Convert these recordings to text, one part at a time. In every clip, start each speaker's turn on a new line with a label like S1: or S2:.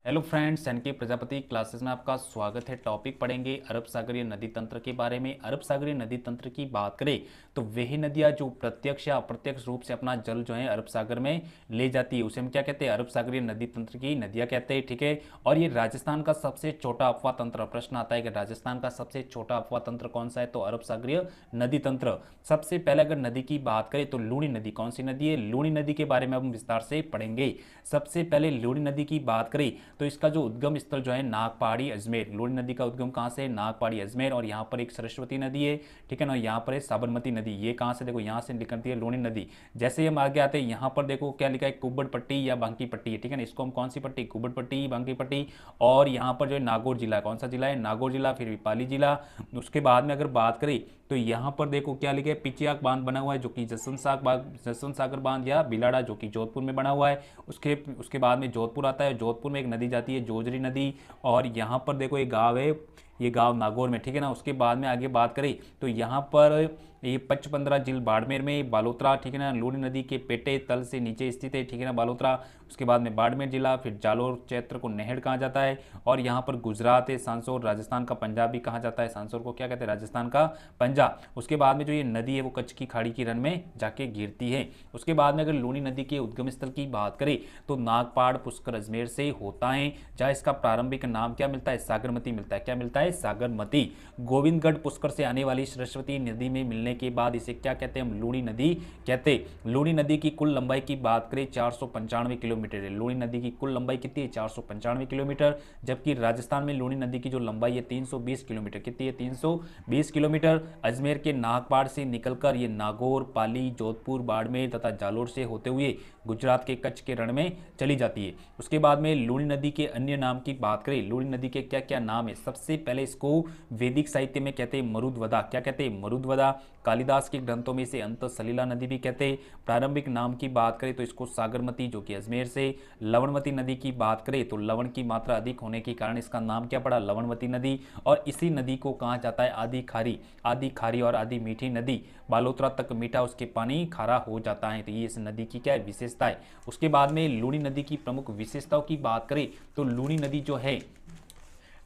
S1: Hello friends, NK Prajapati classes में आपका स्वागत है। टॉपिक पढ़ेंगे अरब सागरीय नदी तंत्र के बारे में। अरब सागरीय नदी तंत्र की बात करें तो वही नदियां जो प्रत्यक्ष या अप्रत्यक्ष रूप से अपना जल जो है अरब सागर में ले जाती है उसे हम क्या कहते हैं? अरब सागरीय नदी तंत्र की नदियां कहते हैं। ठीक है। और ये राजस्थान का सबसे छोटा अफवाह तंत्र। प्रश्न आता है कि राजस्थान का सबसे छोटा अफवाह तंत्र कौन सा है? तो अरब सागरीय नदी तंत्र। सबसे पहले अगर नदी की बात करें तो लूणी नदी कौन सी नदी है? लूणी नदी के बारे में हम विस्तार से पढ़ेंगे। सबसे पहले लूणी नदी की बात करें तो इसका जो उद्गम स्थल जो है नागपाड़ी अजमेर। लूणी नदी का उद्गम कहां से है? नागपाड़ी अजमेर। और यहाँ पर एक सरस्वती नदी है, ठीक है ना। यहाँ पर है साबरमती नदी। ये कहां से? देखो यहाँ से निकलती है लूणी नदी। जैसे हम आगे आते हैं यहाँ पर देखो क्या लिखा है? कुब्बड़ पट्टी या बांकी पट्टी है, ठीक है ना। इसको हम कौन सी पट्टी? कुब्बड़ पट्टी, बांकी पट्टी। और यहाँ पर जो है नागौर जिला, कौन सा जिला है? नागौर जिला। फिर पाली जिला। उसके बाद में अगर बात करें तो यहाँ पर देखो क्या लिखा है? पिचियाक बांध बना हुआ है जो कि जसवंत सागर बांध या बिलाड़ा जो कि जोधपुर में बना हुआ है। उसके बाद में जोधपुर आता है। जोधपुर में एक नदी जाती है जोजरी नदी। और यहाँ पर देखो एक गांव है, ये गांव नागौर में, ठीक है ना। उसके बाद में आगे बात करें तो यहाँ पर ये 55 जिल बाड़मेर में बालोतरा, ठीक है ना। लूणी नदी के पेटे तल से नीचे स्थित है, ठीक है ना, बालोतरा। उसके बाद में बाड़मेर जिला। फिर जालोर क्षेत्र को नहड़ कहा जाता है। और यहाँ पर गुजरात है, सांसोर राजस्थान का पंजाब भी कहा जाता है। सांसोर को क्या कहते हैं? राजस्थान का पंजाब। उसके बाद में जो ये नदी है वो कच्छ की खाड़ी की रन में जाके गिरती है। उसके बाद में अगर लूणी नदी के उद्गम स्थल की बात करें तो नागपाड़ पुष्कर अजमेर से होता है, जहाँ इसका प्रारंभिक नाम क्या मिलता है? सागरमती मिलता है। क्या मिलता है? सागरमती। गोविंदगढ़ पुष्कर से आने वाली सरस्वती नदी में मिलने के बाद इसे क्या कहते हैं? हम लूणी नदी कहते हैं। लूणी नदी की कुल लंबाई की बात करें 495 किलोमीटर है। लूणी नदी की कुल लंबाई कितनी है? 495 किलोमीटर। जबकि राजस्थान में लूणी नदी की जो लंबाई है 320 किलोमीटर। कितनी है? 320 किलोमीटर। अजमेर के नागपाड़ से निकलकर ये नागौर, पाली, जोधपुर, बाड़मेर तथा जालोर से होते हुए गुजरात के कच्छ के रण में चली जाती है। उसके बाद में लूणी नदी के अन्य नाम की बात करें, लूणी नदी के क्या क्या नाम है? सबसे पहले इसको वैदिक साहित्य में कहते हैं मरुदवदा। क्या कहते हैं? मरुदवदा। कालिदास के ग्रंथों में इसे अंत सलीला नदी भी कहते हैं। प्रारंभिक नाम की बात करें तो इसको सागरमती जो कि अजमेर से। लवणवती नदी की बात करें तो लवण की मात्रा अधिक होने के कारण इसका नाम क्या पड़ा? लवणवती नदी। और इसी नदी को कहा जाता है आदि खारी। आदि खारी और आदि मीठी नदी। बालोतरा तक मीठा उसके पानी खारा हो जाता है। तो ये इस नदी की क्या है? विशेषता है। उसके बाद में लूणी नदी की प्रमुख विशेषताओं की बात करें तो लूणी नदी जो है,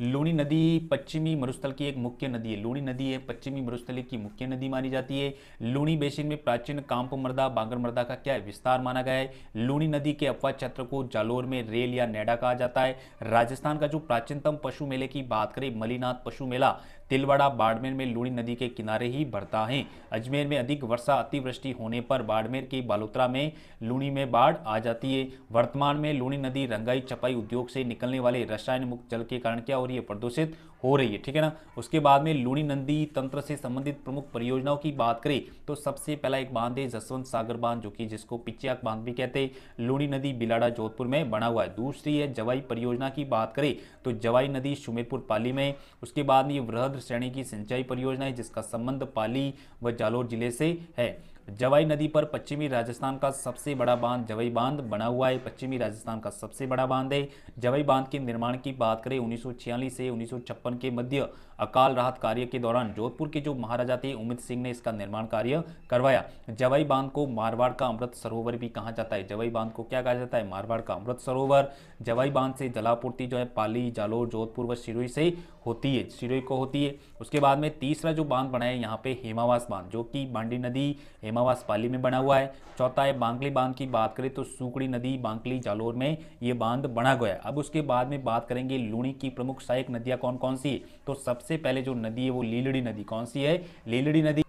S1: लूणी नदी पश्चिमी मरुस्थल की एक मुख्य नदी है। लूणी नदी है पश्चिमी मरुस्थल की मुख्य नदी मानी जाती है। लूणी बेसिन में प्राचीन कांप मृदा, बांगर मृदा का क्या है? विस्तार माना गया है। लूणी नदी के अपवाह क्षेत्र को जालोर में रेल या नेडा कहा जाता है। राजस्थान का जो प्राचीनतम पशु मेले की बात करें, मलीनाथ पशु मेला तिलवाड़ा बाड़मेर में लूणी नदी के किनारे ही बढ़ता है। अजमेर में अधिक वर्षा अतिवृष्टि होने पर बाड़मेर की बालोतरा में लूणी में बाढ़ आ जाती है। वर्तमान में लूणी नदी रंगाई छपाई उद्योग से निकलने वाले रसायन मुक्त जल के कारण क्या हो रही है? प्रदूषित हो रही है, ठीक है ना। उसके बाद में लूणी नदी तंत्र से संबंधित प्रमुख परियोजनाओं की बात करें तो सबसे पहला एक बांध है जसवंत सागर बांध जो कि जिसको पिचियाक बांध भी कहते हैं। लूणी नदी बिलाड़ा जोधपुर में बना हुआ है। दूसरी है जवाई परियोजना की बात करें तो जवाई नदी सुमेरपुर पाली में। उसके बाद में ये वृहद श्रेणी की सिंचाई परियोजना है जिसका संबंध पाली व जालोर जिले से है। जवाई नदी पर पश्चिमी राजस्थान का सबसे बड़ा बांध जवाई बांध बना हुआ है। पश्चिमी राजस्थान का सबसे बड़ा बांध है। जवाई बांध के निर्माण की बात करें 1946 से 1956 के मध्य अकाल राहत कार्य के दौरान जोधपुर के जो महाराजा थे उमित सिंह ने इसका निर्माण कार्य करवाया। जवाई बांध को मारवाड़ का अमृत सरोवर भी कहा जाता है। जवाई बांध को क्या कहा जाता है? मारवाड़ का अमृत सरोवर। जवाई बांध से जलापूर्ति जो है पाली, जालोर, जोधपुर व सिरोही से होती है, सिरोही को होती है। उसके बाद में तीसरा जो बांध बना है यहाँ पे हेमावास बांध जो कि बांडी नदी हेमावास पाली में बना हुआ है। चौथा है बांकली बांध की बात करें तो सुकड़ी नदी बांकली जालोर में ये बांध बना गया है। अब उसके बाद में बात करेंगे लूणी की प्रमुख सहायक नदियां कौन कौन सी है। तो सबसे पहले जो नदी है वो लीलड़ी नदी। कौन सी है? लीलड़ी नदी।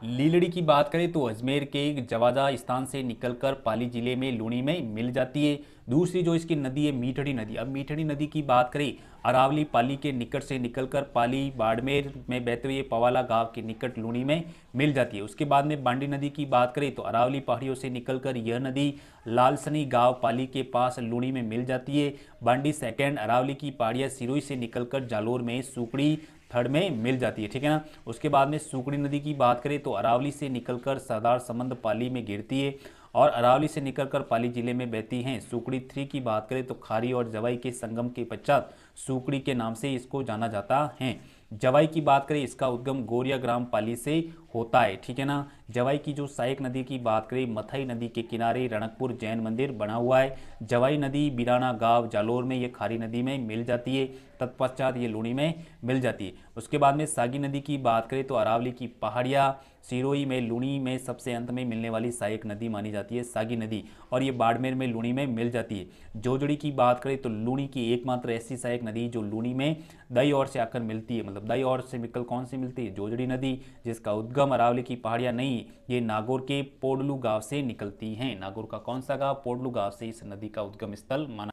S1: लीलड़ी की बात करें तो अजमेर के जवाजा स्थान से निकलकर पाली जिले में लूणी में मिल जाती है। दूसरी जो इसकी नदी है मीठड़ी नदी। अब मीठड़ी नदी की बात करें अरावली पाली के निकट से निकलकर पाली बाड़मेर में बहते हुए पवाला गांव के निकट लूणी में मिल जाती है। उसके बाद में बांडी नदी की बात करें तो अरावली पहाड़ियों से निकलकर यह नदी लालसनी गांव पाली के पास लूणी में मिल जाती है। बांडी सेकेंड अरावली की पहाड़ियाँ सिरोही से निकलकर जालोर में सुकड़ी थर्ड में मिल जाती है, ठीक है ना। उसके बाद में सुकड़ी नदी की बात करें तो अरावली से निकलकर सरदार संबंध पाली में गिरती है और अरावली से निकलकर पाली जिले में बहती हैं। सुकड़ी 3 की बात करें तो खारी और जवाई के संगम के पश्चात सुकड़ी के नाम से इसको जाना जाता है। जवाई की बात करें इसका उद्गम गोरिया ग्राम पाली से होता है, ठीक है ना। जवाई की जो सहायक नदी की बात करें, मथई नदी के किनारे रणकपुर जैन मंदिर बना हुआ है। जवाई नदी बिराना गांव जालोर में, ये खारी नदी में मिल जाती है, तत्पश्चात ये लूणी में मिल जाती है। उसके बाद में सागी नदी की बात करें तो अरावली की पहाड़ियाँ, सिरोही में, लूणी में सबसे अंत में मिलने वाली सहायक नदी मानी जाती है सागी नदी, और ये बाड़मेर में लूणी में मिल जाती है। जोजड़ी की बात करें तो लूणी की एकमात्र ऐसी सहायक नदी जो लूणी में दाई ओर से आकर मिलती है, मतलब दाई ओर से निकल कौन सी मिलती है, जोजड़ी नदी, जिसका उद्गम अरावली की पहाड़ियाँ नहीं, ये नागौर के पोडलू गांव से निकलती हैं। नागौर का कौन सा गांव, पोडलू गांव से इस नदी का उद्गम स्थल माना।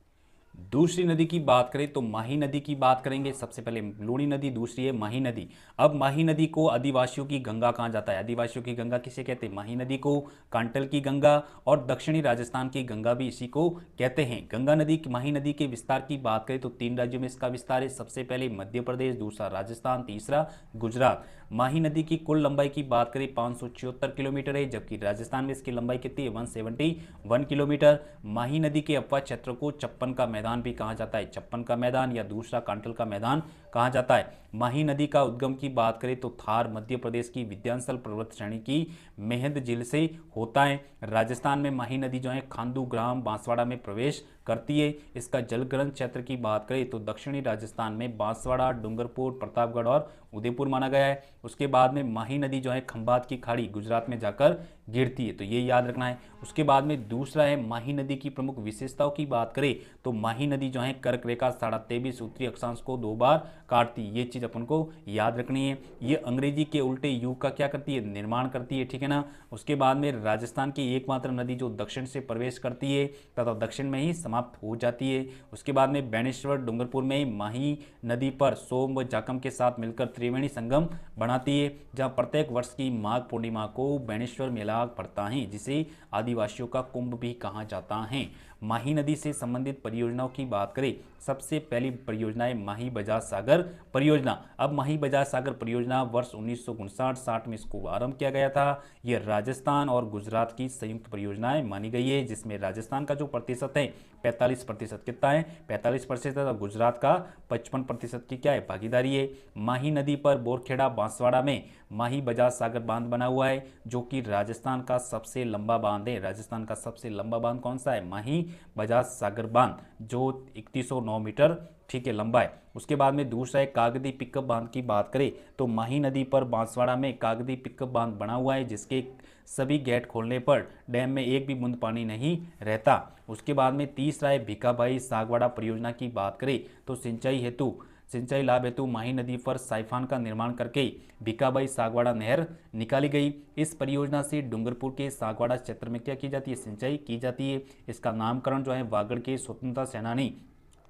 S1: दूसरी नदी की बात करें तो माही नदी की बात करेंगे। सबसे पहले लूणी नदी, दूसरी है माही नदी। अब माही नदी को आदिवासियों की गंगा कहा जाता है। आदिवासियों की गंगा किसे कहते हैं, माही नदी को, कांटल की गंगा और दक्षिणी राजस्थान की गंगा भी इसी को कहते हैं। गंगा नदी, माही नदी के विस्तार की बात करें तो 3 राज्यों में इसका विस्तार है। सबसे पहले मध्य प्रदेश, दूसरा राजस्थान, तीसरा गुजरात। माही नदी की कुल लंबाई की बात करें 576 किलोमीटर है, जबकि राजस्थान में इसकी लंबाई कितनी है, 171 किलोमीटर। माही नदी के अपवा क्षेत्र को चप्पन का मैदान भी कहा जाता है, चप्पन का मैदान या दूसरा कांटल का मैदान कहा जाता है। माही नदी का उद्गम की बात करें तो थार मध्य प्रदेश की विंध्याचल पर्वत श्रेणी की मेहंद झील से होता है। राजस्थान में माही नदी जो है खांडू ग्राम बांसवाड़ा में प्रवेश करती है। इसका जलग्रहण क्षेत्र की बात करें तो दक्षिणी राजस्थान में बांसवाड़ा, डूंगरपुर, प्रतापगढ़ और उदयपुर माना गया है। उसके बाद में माही नदी जो है खंभात की खाड़ी गुजरात में जाकर गिरती है, तो ये याद रखना है। उसके बाद में दूसरा है माही नदी की प्रमुख विशेषताओं की बात करें तो माही नदी जो है कर्क रेखा 23.5 उत्तरी अक्षांश को 2 बार काटती है, ये चीज अपन को याद रखनी है। ये अंग्रेजी के उल्टे यू का क्या करती है, निर्माण करती है, ठीक है ना। उसके बाद में राजस्थान की एकमात्र नदी जो दक्षिण से प्रवेश करती है तथा दक्षिण में ही समाप्त हो जाती है। उसके बाद में बेणेश्वर डूंगरपुर में माही नदी पर सोम व जाकम के साथ मिलकर त्रिवेणी संगम बनाती है, जहां प्रत्येक वर्ष की माघ पूर्णिमा को बेणेश्वर मेला पड़ता है, जिसे आदिवासियों का कुंभ भी कहा जाता है। माही नदी से संबंधित परियोजनाओं की बात करें, सबसे पहली परियोजना है माही बजाज सागर परियोजना। अब माही बजाज सागर परियोजना वर्ष 1959-60 में इसको आरंभ किया गया था। यह राजस्थान और गुजरात की संयुक्त परियोजनाएं मानी गई है, जिसमें राजस्थान का जो प्रतिशत है 45% कितना है, 45%, और गुजरात का 55% की क्या है, भागीदारी है। माही नदी पर बोरखेड़ा बांसवाड़ा में माही बजाज सागर बांध बना हुआ है, जो कि राजस्थान का सबसे लंबा बांध है। राजस्थान का सबसे लंबा बांध कौन सा है, माही बजाज सागर बांध, जो 3109 मीटर ठीक है लंबा है। उसके बाद में दूसरा है कागदी पिकअप बांध की बात करें तो माही नदी पर बांसवाड़ा में कागदी पिकअप बांध बना हुआ है, जिसके सभी गेट खोलने पर डैम में एक भी बूंद पानी नहीं रहता। उसके बाद में तीसरा है भिकाभाई सागवाड़ा परियोजना की बात करें तो सिंचाई लाभ हेतु माही नदी पर साइफान का निर्माण करके भिकाभाई सागवाड़ा नहर निकाली गई। इस परियोजना से डूंगरपुर के सागवाड़ा क्षेत्र में क्या की जाती है, सिंचाई की जाती है। इसका नामकरण जो है वागड़ के स्वतंत्रता सेनानी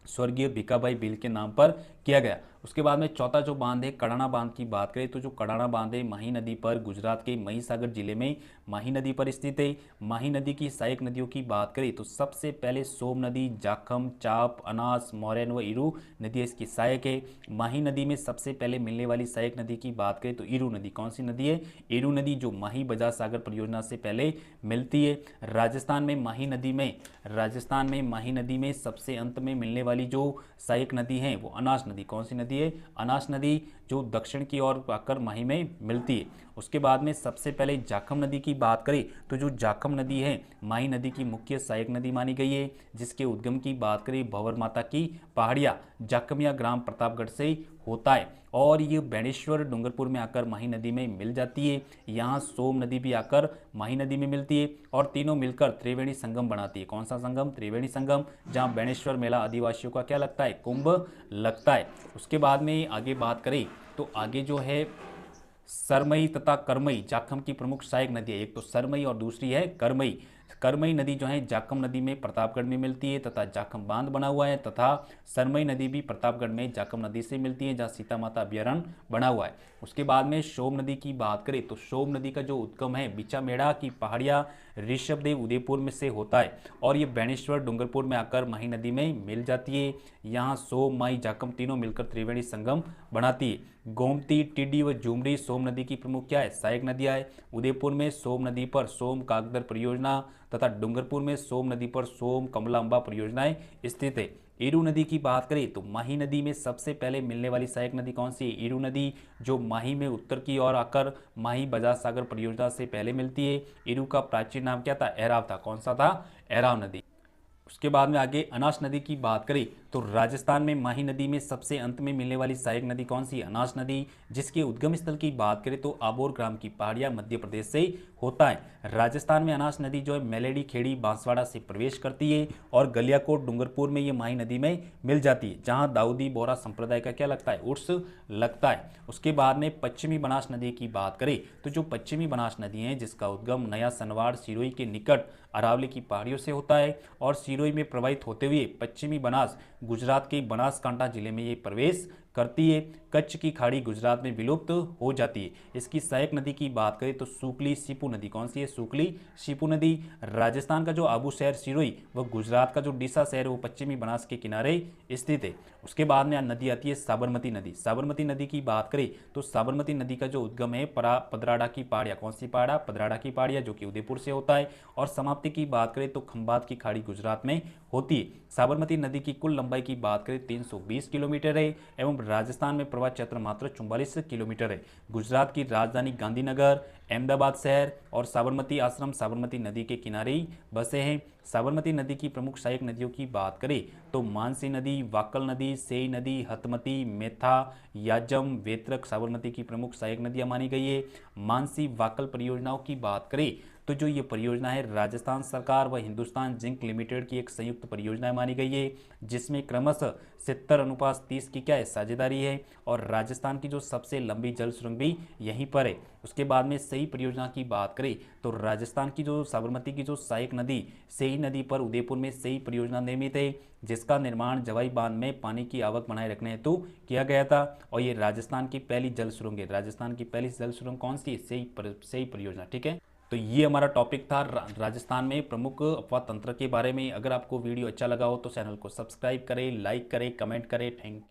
S1: स्वर्गीय भिकाभाई बिल के नाम पर किया गया। उसके बाद में चौथा जो बांध है कड़ाना बांध की बात करें तो जो कड़ाना बांध है माही नदी पर गुजरात के महिसागर जिले में माही नदी पर स्थित है। माही नदी की सहायक नदियों की बात करें तो सबसे पहले सोम नदी, जाखम, चाप, अनास, मोरैन व इरू नदी इसकी सहायक है। माही नदी में सबसे पहले मिलने वाली सहायक नदी की बात करें तो इरू नदी, कौन सी नदी है, इरू नदी, जो माही बजाज सागर परियोजना से पहले मिलती है। राजस्थान में माही नदी में सबसे अंत में मिलने वाली जो सहायक नदी है वो अनास नदी, कौन सी नदी है, अनास नदी, जो दक्षिण की ओर आकर माही में मिलती है। उसके बाद में सबसे पहले जाखम नदी की बात करें तो जो जाखम नदी है माही नदी की मुख्य सहायक नदी मानी गई है, जिसके उद्गम की बात करें भंवर माता की पहाड़िया जाखमिया ग्राम प्रतापगढ़ से होता है, और ये बेणेश्वर डूंगरपुर में आकर माही नदी में मिल जाती है। यहाँ सोम नदी भी आकर माही नदी में मिलती है, और तीनों मिलकर त्रिवेणी संगम बनाती है। कौन सा संगम, त्रिवेणी संगम, जहाँ बेणेश्वर मेला आदिवासियों का क्या लगता है, कुंभ लगता है। उसके बाद में आगे बात करें तो आगे जो है सरमई तथा करमई जाखम की प्रमुख सहायक नदी है। एक तो सरमई और दूसरी है करमई। करमई नदी जो है जाखम नदी में प्रतापगढ़ में मिलती है तथा जाखम बांध बना हुआ है, तथा सरमई नदी भी प्रतापगढ़ में जाखम नदी से मिलती है, जहाँ सीता माता अभ्यारण्य बना हुआ है। उसके बाद में सोम नदी की बात करें तो सोम नदी का जो उद्गम है बिचामेड़ा की पहाड़िया ऋषभदेव उदयपुर में से होता है, और ये बेणेश्वर डूंगरपुर में आकर माही नदी में मिल जाती है। यहाँ सोम, माही, जाखम तीनों मिलकर त्रिवेणी संगम बनाती है। गोमती, टिड्डी व झुमरी सोम नदी की प्रमुख क्या है, सहायक नदियाँ है। उदयपुर में सोम नदी पर सोम कागदर परियोजना तथा डूंगरपुर में सोम नदी पर सोम कमलांबा परियोजनाएं स्थित है। ईरू नदी की बात करें तो माही नदी में सबसे पहले मिलने वाली सहायक नदी कौन सी है? ईरू नदी, जो माही में उत्तर की ओर आकर माही बजाज सागर परियोजना से पहले मिलती है। ईरू का प्राचीन नाम क्या था? एराव था। कौन सा था? एराव नदी। उसके बाद में आगे अनास नदी की बात करें तो राजस्थान में माही नदी में सबसे अंत में मिलने वाली सहायक नदी कौन सी? अनास नदी, जिसके उद्गम स्थल की बात करें तो आबोर ग्राम की पहाड़ियां मध्य प्रदेश से होता है। राजस्थान में अनास नदी जो है मेलेडी, खेड़ी, बांसवाड़ा से प्रवेश करती है और गलियाकोट, डूंगरपुर में ये माही नदी में मिल जाती है, जहां दाऊदी बोहरा संप्रदाय का क्या लगता है? उर्स लगता है। उसके बाद में पश्चिमी बनास नदी की बात करें तो जो पश्चिमी बनास नदी है जिसका उद्गम नया सनवाड़ सिरोही के निकट अरावली की पहाड़ियों से होता है और सिरोही में प्रवाहित होते हुए पश्चिमी बनास गुजरात के बनासकांठा जिले में ये प्रवेश करती है। कच्छ की खाड़ी गुजरात में विलुप्त हो जाती है। इसकी सहायक नदी की बात करें तो सूकली सीपू नदी। कौन सी है? सूकली सीपू नदी। राजस्थान का जो आबू शहर सिरोही व गुजरात का जो डीसा शहर है वो पश्चिमी बनास के किनारे स्थित है। उसके बाद में नदी आती है साबरमती नदी। साबरमती नदी की बात करें तो साबरमती नदी का जो उद्गम है पदराड़ा की पहाड़ियाँ। कौन सी पहाड़ा? पदराड़ा की पहाड़ियाँ, जो कि उदयपुर से होता है। और समाप्ति की बात करें तो खंबात की खाड़ी गुजरात में होती है। साबरमती नदी की कुल लंबाई की बात करें 320 किलोमीटर है एवं राजस्थान में प्रवाह क्षेत्र मात्र 44 किलोमीटर है। गुजरात की राजधानी गांधीनगर, अहमदाबाद शहर और साबरमती आश्रम साबरमती नदी के किनारे ही बसे हैं। साबरमती नदी की प्रमुख सहायक नदियों की बात करें तो मानसी नदी, वाकल नदी, सेई नदी, हतमती, मेथा, याजम, वेत्रक साबरमती की प्रमुख सहायक नदियां मानी गई है। मानसी वाकल परियोजनाओं की बात करें तो जो ये परियोजना है राजस्थान सरकार व हिंदुस्तान जिंक लिमिटेड की एक संयुक्त परियोजना मानी गई है, जिसमें क्रमशः 70:30 की क्या है? साझेदारी है। और राजस्थान की जो सबसे लंबी जल सुरंग भी यहीं पर है। उसके बाद में सई परियोजना की बात करें तो राजस्थान की जो साबरमती की जो सहायक नदी सई नदी पर उदयपुर में सई परियोजना निर्मित है, जिसका निर्माण जवाई बांध में पानी की आवक बनाए रखने हेतु किया गया था। और ये राजस्थान की पहली जल सुरंग है। राजस्थान की पहली जल सुरंग कौन सी? सई परियोजना। ठीक है, तो ये हमारा टॉपिक था राजस्थान में प्रमुख अफवाह तंत्र के बारे में। अगर आपको वीडियो अच्छा लगा हो तो चैनल को सब्सक्राइब करें, लाइक करें, कमेंट करें। Thank you.